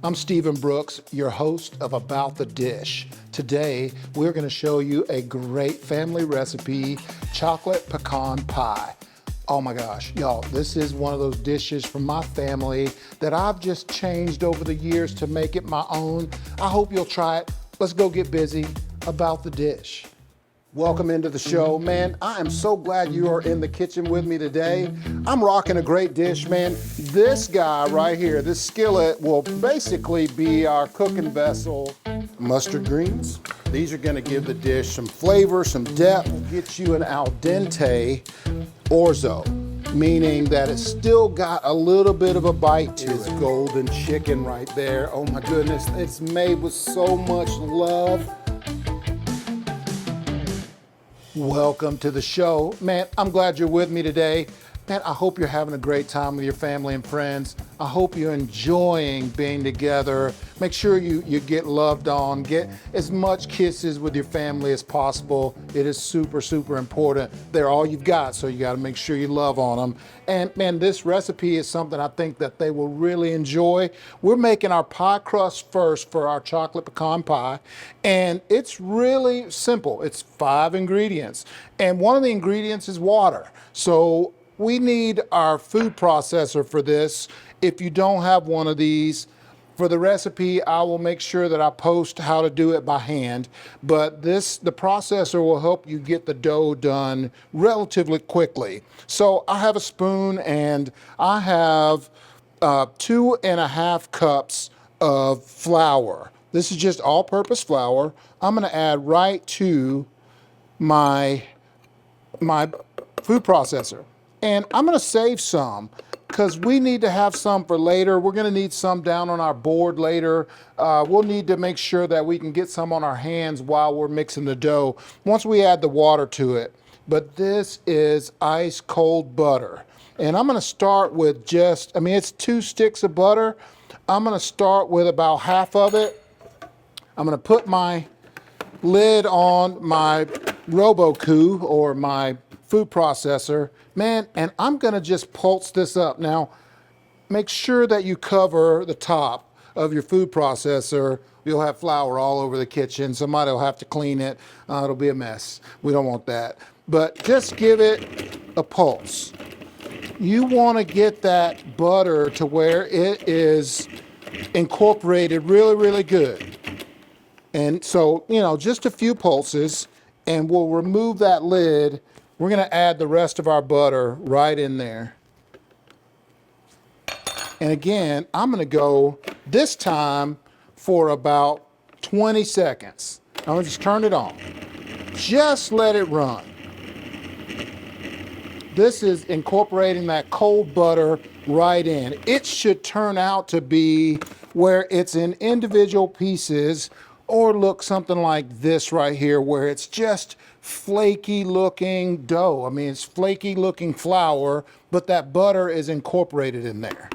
I'm Stephen Brooks, your host of About the Dish. Today, we're going to show you a great family recipe, chocolate pecan pie. Oh my gosh, y'all, this is one of those dishes from my family that I've just changed over the years to make it my own. I hope you'll try it. Let's go get busy. About the Dish. Welcome into the show, man. I am so glad you are in the kitchen with me today. I'm rocking a great dish, man. This guy right here, this skillet, will basically be our cooking vessel. Mustard greens. These are gonna give the dish some flavor, some depth, get you an al dente orzo, meaning that it's still got a little bit of a bite to it. Golden chicken right there. Oh my goodness, it's made with so much love. Welcome to the show. Man, I'm glad you're with me today. Man, I hope you're having a great time with your family and friends. I hope you're enjoying being together. Make sure you get loved on. Get as much kisses with your family as possible. It is super, super important. They're all you've got, so you got to make sure you love on them. And man, this recipe is something I think that they will really enjoy. We're making our pie crust first for our chocolate pecan pie, and it's really simple. It's 5 ingredients, and one of the ingredients is water. So we need our food processor for this. If you don't have one of these, for the recipe, I will make sure that I post how to do it by hand. But the processor will help you get the dough done relatively quickly. So I have a spoon and I have 2.5 cups of flour. This is just all-purpose flour. I'm gonna add right to my food processor. And I'm gonna save some because we need to have some for later. We're gonna need some down on our board later. We'll need to make sure that we can get some on our hands while we're mixing the dough once we add the water to it. But this is ice cold butter. And I'm gonna start with it's 2 sticks of butter. I'm gonna start with about half of it. I'm gonna put my lid on my Roku or my food processor, man, and I'm gonna just pulse this up. Now, make sure that you cover the top of your food processor. You'll have flour all over the kitchen. Somebody will have to clean it. It'll be a mess. We don't want that. But just give it a pulse. You wanna get that butter to where it is incorporated really, really good. And so, just a few pulses, and we'll remove that lid. We're gonna add the rest of our butter right in there. And again, I'm gonna go this time for about 20 seconds. I'm gonna just turn it on. Just let it run. This is incorporating that cold butter right in. It should turn out to be where it's in individual pieces, or look something like this right here, where it's just flaky looking dough. I mean, it's flaky looking flour, but that butter is incorporated in there.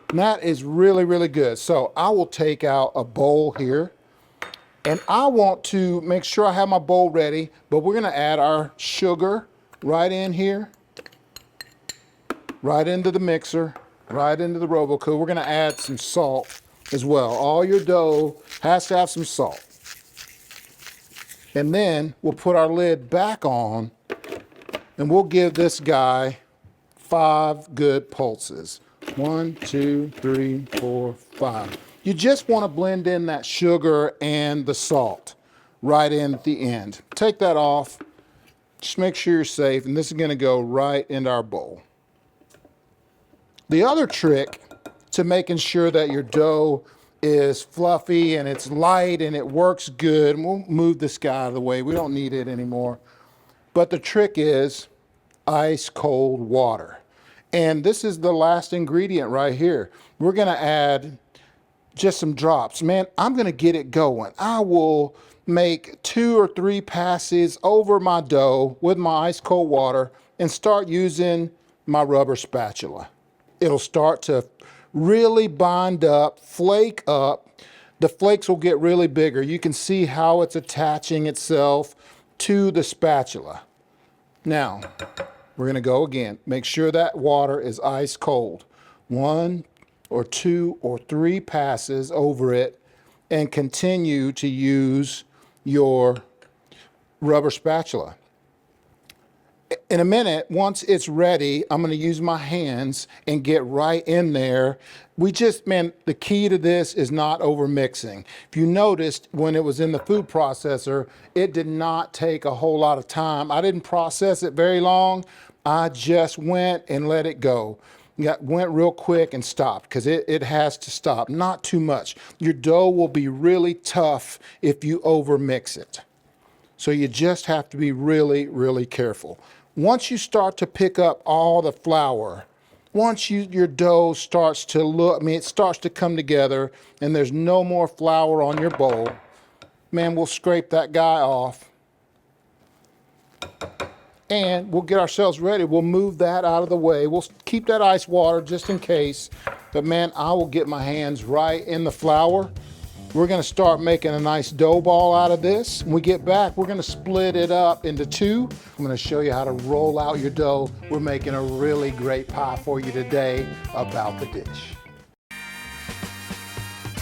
And that is really, really good. So I will take out a bowl here, and I want to make sure I have my bowl ready, but we're gonna add our sugar right in here, right into the mixer, right into the Roku. We're gonna add some salt as well. All your dough has to have some salt. And then we'll put our lid back on, and we'll give this guy 5 good pulses. 1, 2, 3, 4, 5. You just want to blend in that sugar and the salt right in at the end. Take that off. Just make sure you're safe, and this is going to go right into our bowl. The other trick to making sure that your dough is fluffy and it's light and it works good, and we'll move this guy out of the way. We don't need it anymore. But the trick is ice cold water. And this is the last ingredient right here. We're gonna add just some drops. Man, I'm gonna get it going. I will make 2 or 3 passes over my dough with my ice cold water and start using my rubber spatula. It'll start to really bind up, flake up. The flakes will get really bigger. You can see how it's attaching itself to the spatula. Now, we're gonna go again. Make sure that water is ice cold. 1, or 2 or 3 passes over it and continue to use your rubber spatula. In a minute, once it's ready, I'm going to use my hands and get right in there. The key to this is not over mixing. If you noticed when it was in the food processor, it did not take a whole lot of time. I didn't process it very long. I just went and let it go. Went real quick and stopped because it has to stop, not too much. Your dough will be really tough if you over mix it. So you just have to be really, really careful. Once you start to pick up all the flour, once your dough starts to it starts to come together and there's no more flour on your bowl, man, we'll scrape that guy off and we'll get ourselves ready. We'll move that out of the way. We'll keep that ice water just in case, but man, I will get my hands right in the flour. We're going to start making a nice dough ball out of this. When we get back, we're going to split it up into 2. I'm going to show you how to roll out your dough. We're making a really great pie for you today about the dish.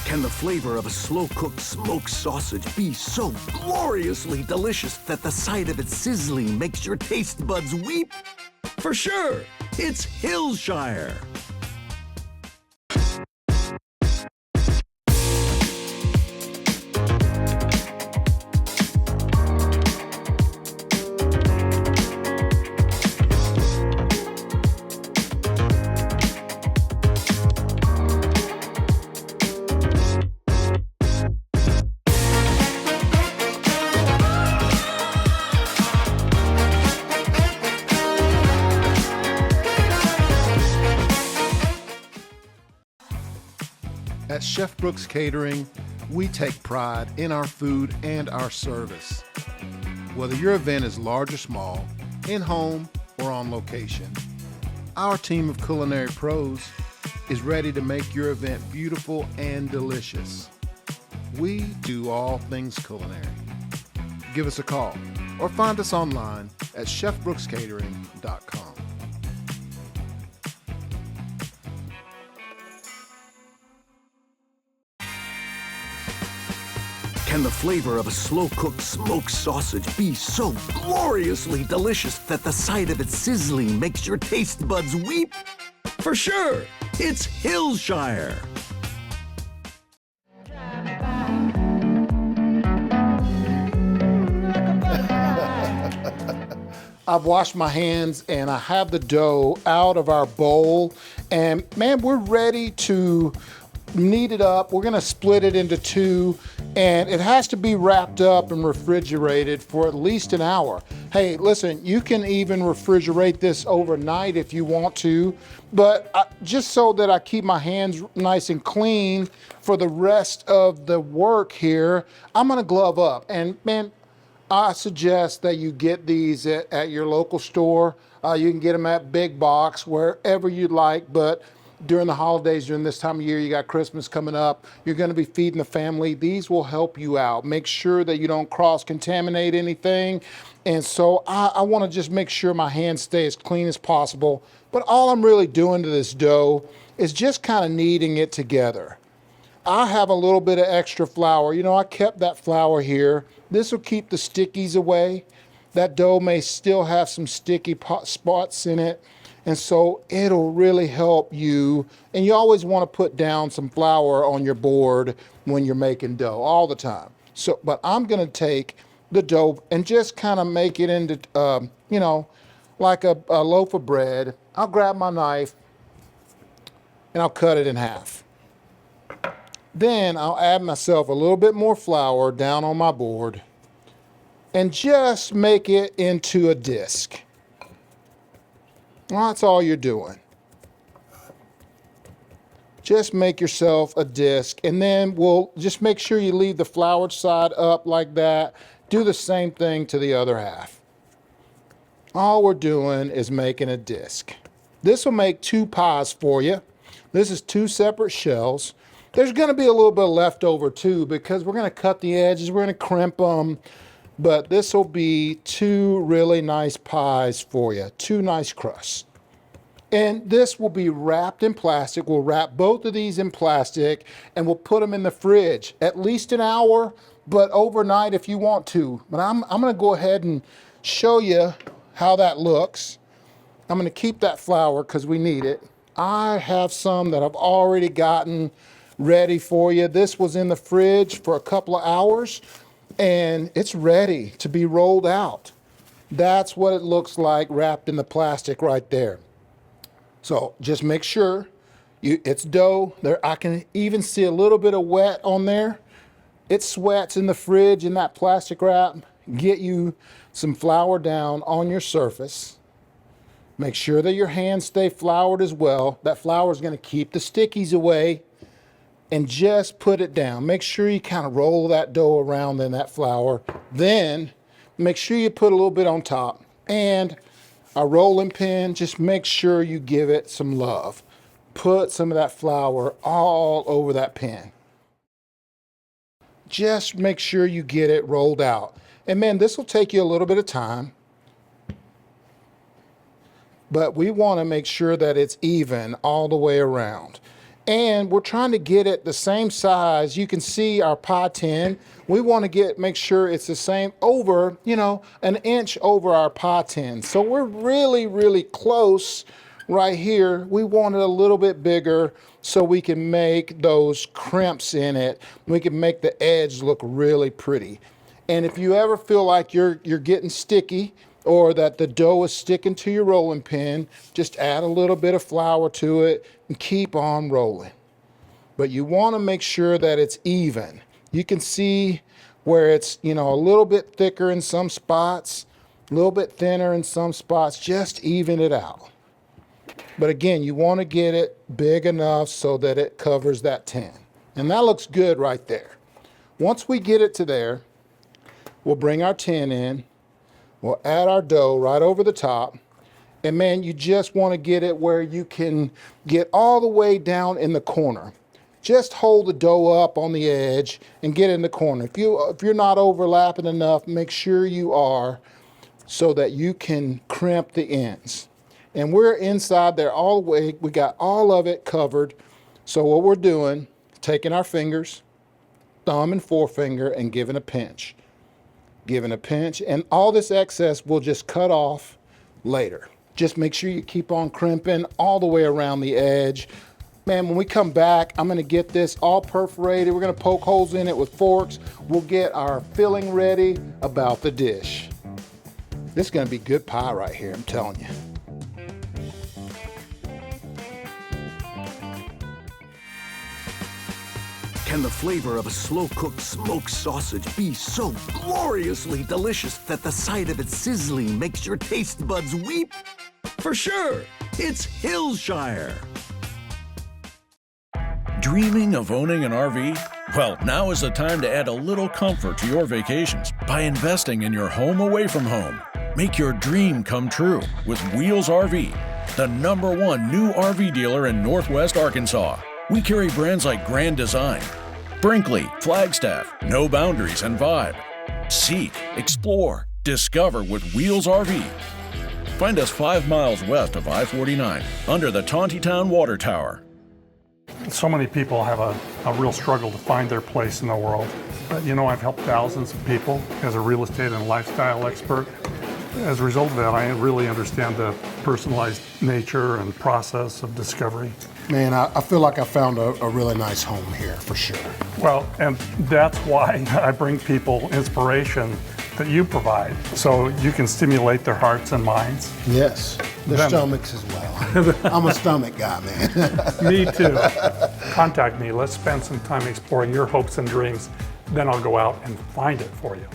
Can the flavor of a slow-cooked smoked sausage be so gloriously delicious that the sight of it sizzling makes your taste buds weep? For sure, it's Hillshire. At Chef Brooks Catering, we take pride in our food and our service. Whether your event is large or small, in-home or on location, our team of culinary pros is ready to make your event beautiful and delicious. We do all things culinary. Give us a call or find us online at chefbrookscatering.com. Can the flavor of a slow-cooked smoked sausage be so gloriously delicious that the sight of it sizzling makes your taste buds weep? For sure, it's Hillshire. I've washed my hands and I have the dough out of our bowl, and man, we're ready to knead it up. We're gonna split it into 2, and it has to be wrapped up and refrigerated for at least an hour. Hey, listen, you can even refrigerate this overnight if you want to, but just so that I keep my hands nice and clean for the rest of the work here, I'm gonna glove up. And man, I suggest that you get these at your local store. You can get them at Big Box, wherever you'd like, but during the holidays, during this time of year, you got Christmas coming up, you're gonna be feeding the family. These will help you out. Make sure that you don't cross-contaminate anything. And so I wanna just make sure my hands stay as clean as possible. But all I'm really doing to this dough is just kind of kneading it together. I have a little bit of extra flour. You know, I kept that flour here. This will keep the stickies away. That dough may still have some sticky spots in it. And so it'll really help you. And you always want to put down some flour on your board when you're making dough all the time. So, but I'm going to take the dough and just kind of make it into, like a loaf of bread. I'll grab my knife and I'll cut it in half. Then I'll add myself a little bit more flour down on my board and just make it into a disc. Well, that's all you're doing. Just make yourself a disc, and then we'll just make sure you leave the floured side up like that. Do the same thing to the other half. All we're doing is making a disc. This will make 2 pies for you. This is 2 separate shells. There's going to be a little bit left over too, because we're going to cut the edges, we're going to crimp them, but this will be 2 really nice pies for you, 2 nice crusts. And this will be wrapped in plastic. We'll wrap both of these in plastic and we'll put them in the fridge at least an hour, but overnight if you want to. But I'm gonna go ahead and show you how that looks. I'm gonna keep that flour because we need it. I have some that I've already gotten ready for you. This was in the fridge for a couple of hours and it's ready to be rolled out. That's what it looks like wrapped in the plastic right there. So just make sure it's dough. There, I can even see a little bit of wet on there. It sweats in the fridge in that plastic wrap. Get you some flour down on your surface. Make sure that your hands stay floured as well. That flour is going to keep the stickies away. And just put it down. Make sure you kind of roll that dough around in that flour. Then make sure you put a little bit on top. And a rolling pin, just make sure you give it some love. Put some of that flour all over that pin. Just make sure you get it rolled out. And man, this will take you a little bit of time. But we want to make sure that it's even all the way around. And we're trying to get it the same size. You can see our pie tin. We want to make sure it's the same over, an inch over our pie tin. So we're really, really close right here. We want it a little bit bigger so we can make those crimps in it. We can make the edge look really pretty. And if you ever feel like you're getting sticky or that the dough is sticking to your rolling pin, just add a little bit of flour to it and keep on rolling. But you want to make sure that it's even. You can see where it's, a little bit thicker in some spots, a little bit thinner in some spots. Just even it out. But again, you want to get it big enough so that it covers that tin. And that looks good right there. Once we get it to there, we'll bring our tin in. We'll add our dough right over the top. And man, you just want to get it where you can get all the way down in the corner. Just hold the dough up on the edge and get in the corner. If you're not overlapping enough, make sure you are so that you can crimp the ends. And we're inside there all the way. We got all of it covered. So what we're doing, taking our fingers, thumb and forefinger, and giving a pinch. Giving a pinch, and all this excess we'll just cut off later. Just make sure you keep on crimping all the way around the edge. Man, when we come back, I'm gonna get this all perforated. We're gonna poke holes in it with forks. We'll get our filling ready about the dish. This is gonna be good pie right here, I'm telling you. Can the flavor of a slow-cooked smoked sausage be so gloriously delicious that the sight of it sizzling makes your taste buds weep? For sure, it's Hillshire. Dreaming of owning an RV? Well, now is the time to add a little comfort to your vacations by investing in your home away from home. Make your dream come true with Wheels RV, the #1 new RV dealer in Northwest Arkansas. We carry brands like Grand Design, Brinkley, Flagstaff, No Boundaries, and Vibe. Seek, explore, discover with Wheels RV. Find us 5 miles west of I-49 under the Tontitown Water Tower. So many people have a real struggle to find their place in the world. But I've helped thousands of people as a real estate and lifestyle expert. As a result of that, I really understand the personalized nature and process of discovery. Man, I feel like I found a really nice home here for sure. Well, and that's why I bring people inspiration that you provide, so you can stimulate their hearts and minds. Yes, their stomachs as well. I'm a stomach guy, man. Me too. Contact me. Let's spend some time exploring your hopes and dreams. Then I'll go out and find it for you.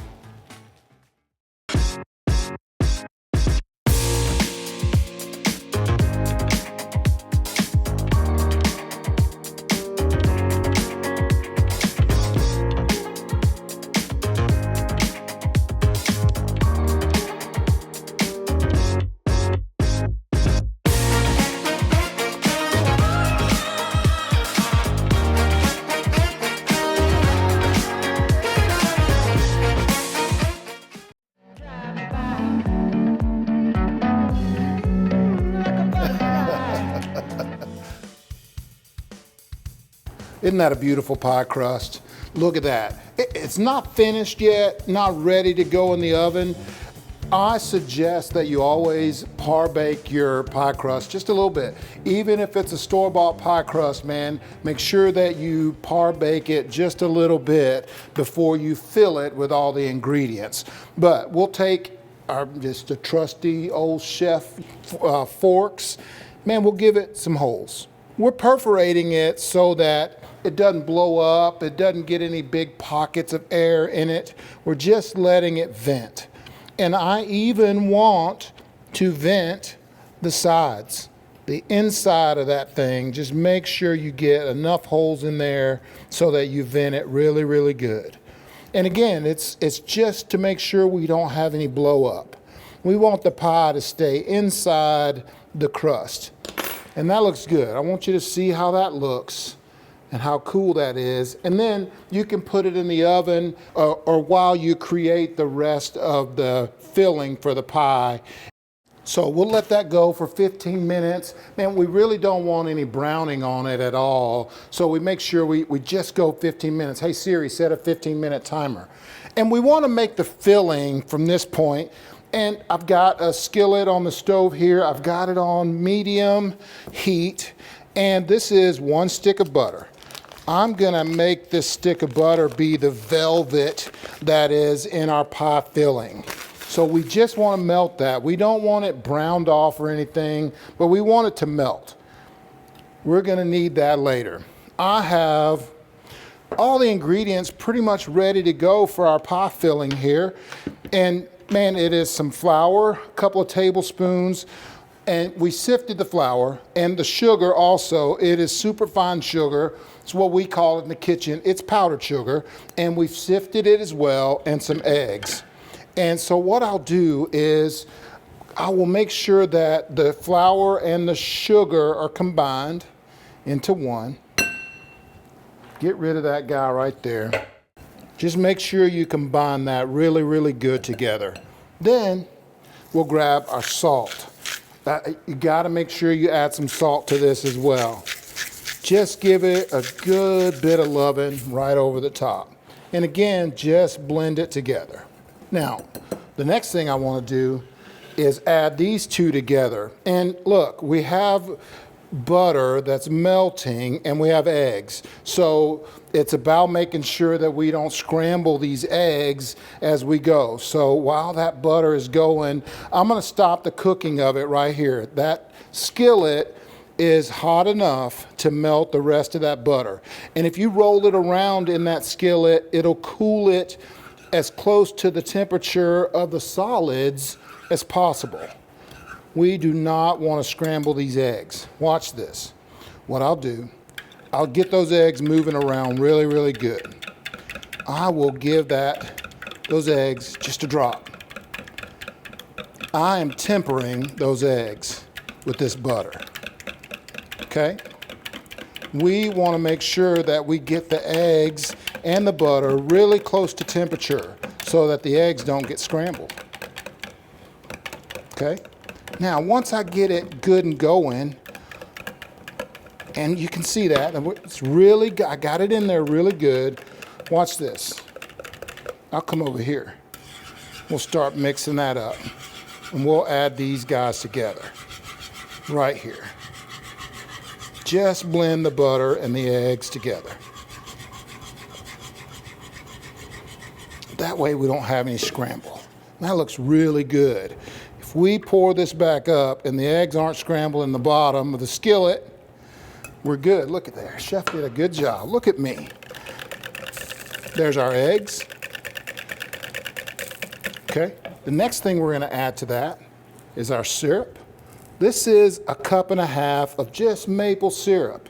Isn't that a beautiful pie crust? Look at that. It's not finished yet, not ready to go in the oven. I suggest that you always par bake your pie crust just a little bit. Even if it's a store-bought pie crust, man, make sure that you par bake it just a little bit before you fill it with all the ingredients. But we'll take just a trusty old chef forks. Man, we'll give it some holes. We're perforating it so that it doesn't blow up, it doesn't get any big pockets of air in it. We're just letting it vent. And I even want to vent the sides, the inside of that thing. Just make sure you get enough holes in there so that you vent it really, really good. And again, it's just to make sure we don't have any blow up. We want the pie to stay inside the crust. And that looks good. I want you to see how that looks and how cool that is. And then you can put it in the oven or while you create the rest of the filling for the pie. So we'll let that go for 15 minutes. Man, we really don't want any browning on it at all. So we make sure we just go 15 minutes. Hey Siri, set a 15-minute timer. And we want to make the filling from this point. And I've got a skillet on the stove here. I've got it on medium heat. And this is 1 stick of butter. I'm gonna make this stick of butter be the velvet that is in our pie filling. So we just wanna melt that. We don't want it browned off or anything, but we want it to melt. We're gonna need that later. I have all the ingredients pretty much ready to go for our pie filling here. And man, it is some flour, a couple of tablespoons, and we sifted the flour and the sugar also. It is super fine sugar. It's what we call it in the kitchen. It's powdered sugar, and we've sifted it as well, and some eggs. And so what I'll do is I will make sure that the flour and the sugar are combined into one. Get rid of that guy right there. Just make sure you combine that really, really good together. Then we'll grab our salt. You gotta make sure you add some salt to this as well. Just give it a good bit of loving right over the top. And again, just blend it together. Now, the next thing I wanna do is add these two together. And look, we have butter that's melting and we have eggs. So it's about making sure that we don't scramble these eggs as we go. So while that butter is going, I'm gonna stop the cooking of it right here. That skillet is hot enough to melt the rest of that butter. And if you roll it around in that skillet, it'll cool it as close to the temperature of the solids as possible. We do not want to scramble these eggs. Watch this. What I'll do, I'll get those eggs moving around really, really good. I will give those eggs just a drop. I am tempering those eggs with this butter. Okay? We want to make sure that we get the eggs and the butter really close to temperature so that the eggs don't get scrambled. Okay? Now, once I get it good and going, and you can see that, it's really, I got it in there really good. Watch this. I'll come over here. We'll start mixing that up, and we'll add these guys together right here. Just blend the butter and the eggs together. That way we don't have any scramble. That looks really good. If we pour this back up and the eggs aren't scrambled in the bottom of the skillet, we're good. Look at there. Chef did a good job. Look at me. There's our eggs. Okay. The next thing we're going to add to that is our syrup. This is 1.5 cups of just maple syrup.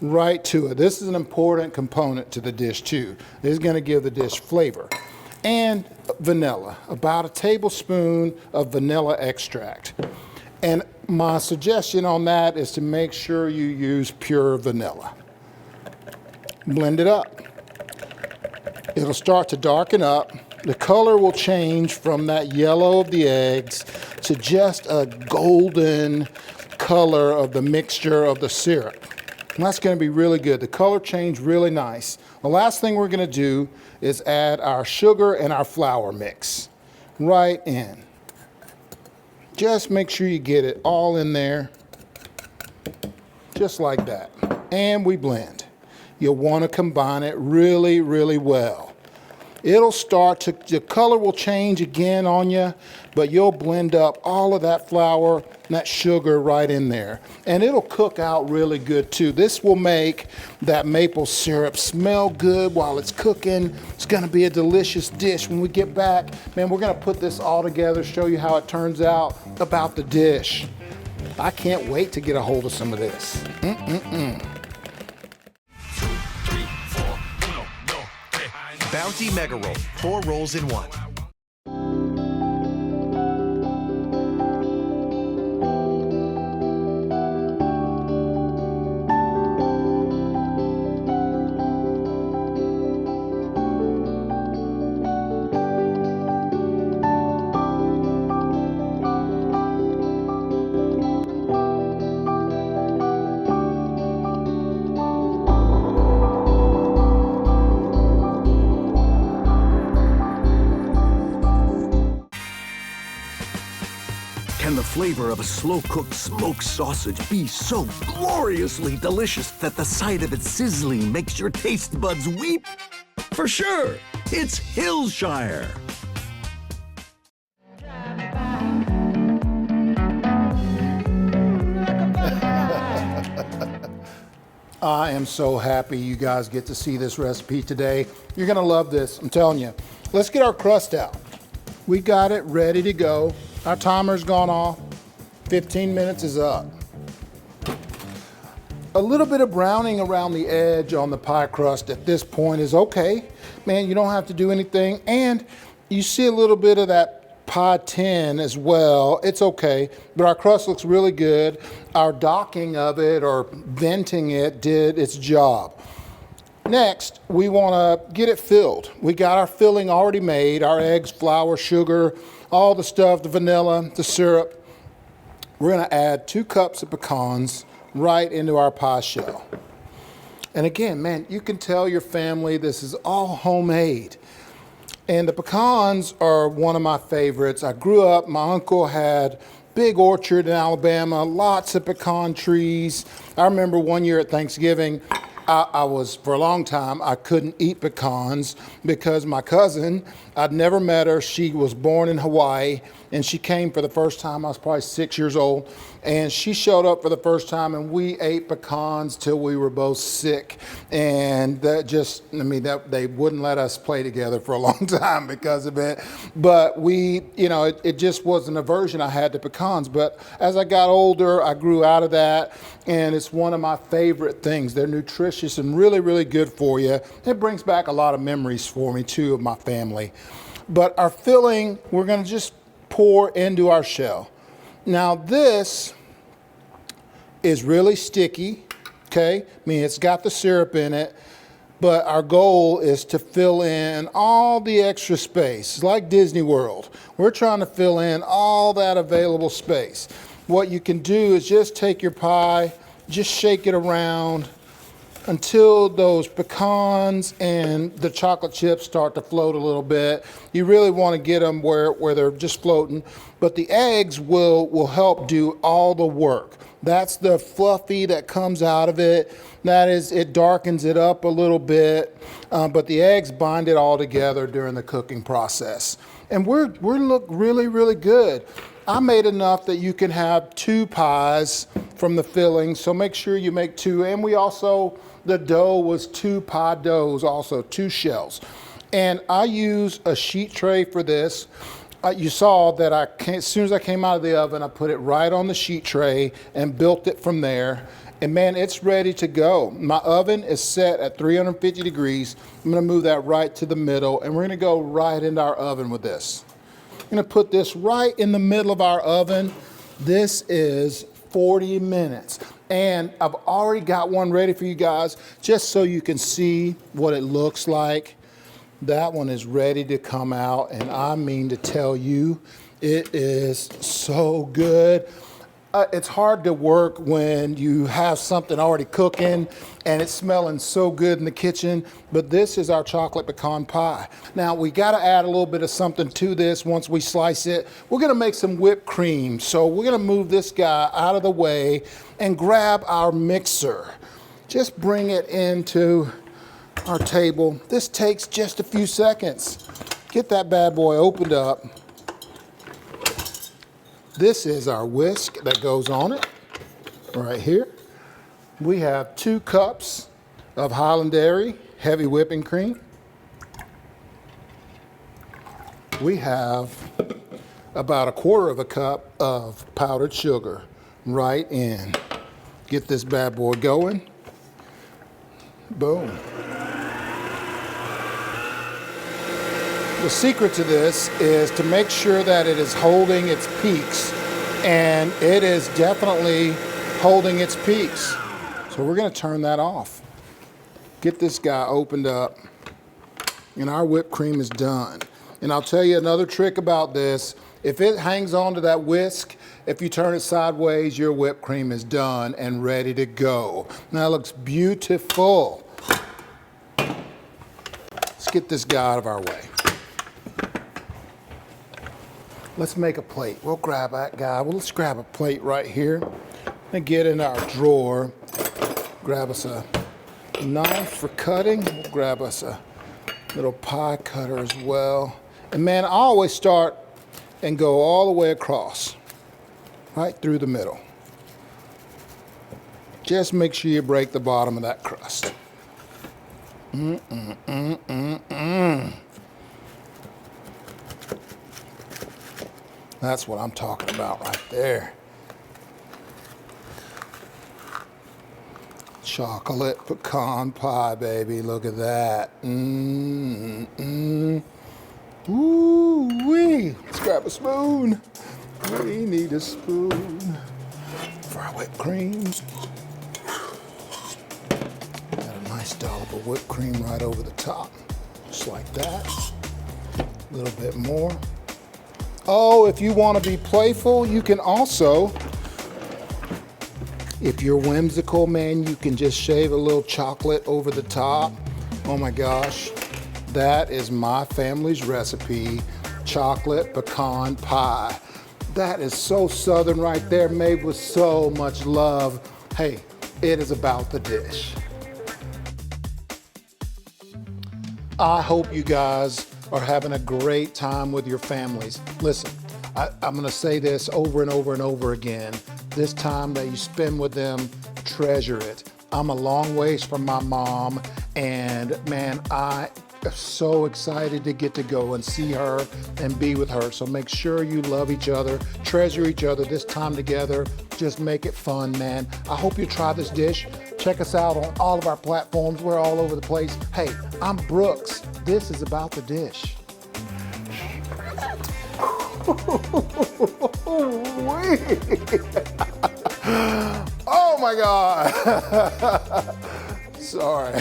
Right to it. This is an important component to the dish too. This is going to give the dish flavor. And vanilla, about 1 tablespoon of vanilla extract. And my suggestion on that is to make sure you use pure vanilla. Blend it up. It'll start to darken up. The color will change from that yellow of the eggs to just a golden color of the mixture of the syrup. And that's going to be really good. The color changed really nice. The last thing we're going to do is add our sugar and our flour mix right in. Just make sure you get it all in there, just like that. And we blend. You'll want to combine it really, really well. It'll start to, the color will change again on you, but you'll blend up all of that flour and that sugar right in there. And it'll cook out really good too. This will make that maple syrup smell good while it's cooking. It's gonna be a delicious dish. When we get back, man, we're gonna put this all together, show you how it turns out about the dish. I can't wait to get a hold of some of this. Bounty Mega Roll, 4 rolls in 1. Can the flavor of a slow-cooked smoked sausage be so gloriously delicious that the sight of it sizzling makes your taste buds weep? For sure, it's Hillshire. I am so happy you guys get to see this recipe today. You're gonna love this, I'm telling you. Let's get our crust out. We got it ready to go. Our timer's gone off. 15 minutes is up. A little bit of browning around the edge on the pie crust at this point is okay. Man, you don't have to do anything. And you see a little bit of that pie tin as well. It's okay, but our crust looks really good. Our docking of it or venting it did its job. Next, we want to get it filled. We got our filling already made, our eggs, flour, sugar, all the stuff, the vanilla, the syrup. We're going to add 2 cups of pecans right into our pie shell. And again, man, you can tell your family this is all homemade. And the pecans are one of my favorites. I grew up, my uncle had big orchard in Alabama, lots of pecan trees. I remember one year at Thanksgiving, I was, for a long time, I couldn't eat pecans because my cousin, I'd never met her. She was born in Hawaii and she came for the first time. I was probably 6 years old. And she showed up for the first time and we ate pecans till we were both sick. And that just, I mean, that they wouldn't let us play together for a long time because of it. But we, you know, it just was an aversion I had to pecans. But as I got older, I grew out of that. And it's one of my favorite things. They're nutritious and really, really good for you. It brings back a lot of memories for me too of my family. But our filling, we're gonna just pour into our shell. Now this is really sticky, okay? I mean, it's got the syrup in it, but our goal is to fill in all the extra space. It's like Disney World. We're trying to fill in all that available space. What you can do is just take your pie, just shake it around until those pecans and the chocolate chips start to float a little bit. You really want to get them where they're just floating, but the eggs will help do all the work. That's the fluffy that comes out of it. That is, it darkens it up a little bit, but the eggs bind it all together during the cooking process. And we look really, really good. I made enough that you can have 2 pies from the filling, so make sure you make 2. And we also, the dough was 2 pie doughs, also 2 shells. And I use a sheet tray for this. You saw that as soon as I came out of the oven, I put it right on the sheet tray and built it from there. And man, it's ready to go. My oven is set at 350 degrees. I'm gonna move that right to the middle and we're gonna go right into our oven with this. I'm gonna put this right in the middle of our oven. This is 40 minutes. And I've already got one ready for you guys, just so you can see what it looks like. That one is ready to come out, and I mean to tell you, it is so good. It's hard to work when you have something already cooking and it's smelling so good in the kitchen, but this is our chocolate pecan pie. Now we gotta add a little bit of something to this once we slice it. We're gonna make some whipped cream, so we're gonna move this guy out of the way and grab our mixer. Just bring it into our table. This takes just a few seconds. Get that bad boy opened up. This is our whisk that goes on it, right here. We have 2 cups of Highland Dairy heavy whipping cream. We have about 1/4 cup of powdered sugar right in. Get this bad boy going. Boom. The secret to this is to make sure that it is holding its peaks, and it is definitely holding its peaks. So we're gonna turn that off. Get this guy opened up, and our whipped cream is done. And I'll tell you another trick about this. If it hangs on to that whisk, if you turn it sideways, your whipped cream is done and ready to go. Now it looks beautiful. Let's get this guy out of our way. Let's make a plate. We'll grab that guy. Well, let's grab a plate right here and get in our drawer. Grab us a knife for cutting. We'll grab us a little pie cutter as well. And man, I always start and go all the way across, right through the middle. Just make sure you break the bottom of that crust. That's what I'm talking about right there. Chocolate pecan pie, baby. Look at that. Ooh-wee. Let's grab a spoon. We need a spoon for our whipped creams. Got a nice dollop of whipped cream right over the top. Just like that. A little bit more. Oh, if you want to be playful, you can also, if you're whimsical, man, you can just shave a little chocolate over the top. Oh my gosh, that is my family's recipe, chocolate pecan pie. That is so Southern right there, made with so much love. Hey, it is about the dish. I hope you guys are having a great time with your families. Listen, I'm gonna say this over and over and over again. This time that you spend with them, treasure it. I'm a long ways from my mom, and man, I am so excited to get to go and see her and be with her. So make sure you love each other, treasure each other this time together. Just make it fun, man. I hope you try this dish. Check us out on all of our platforms. We're all over the place. Hey, I'm Brooks. This is about the dish. Oh my God. Sorry.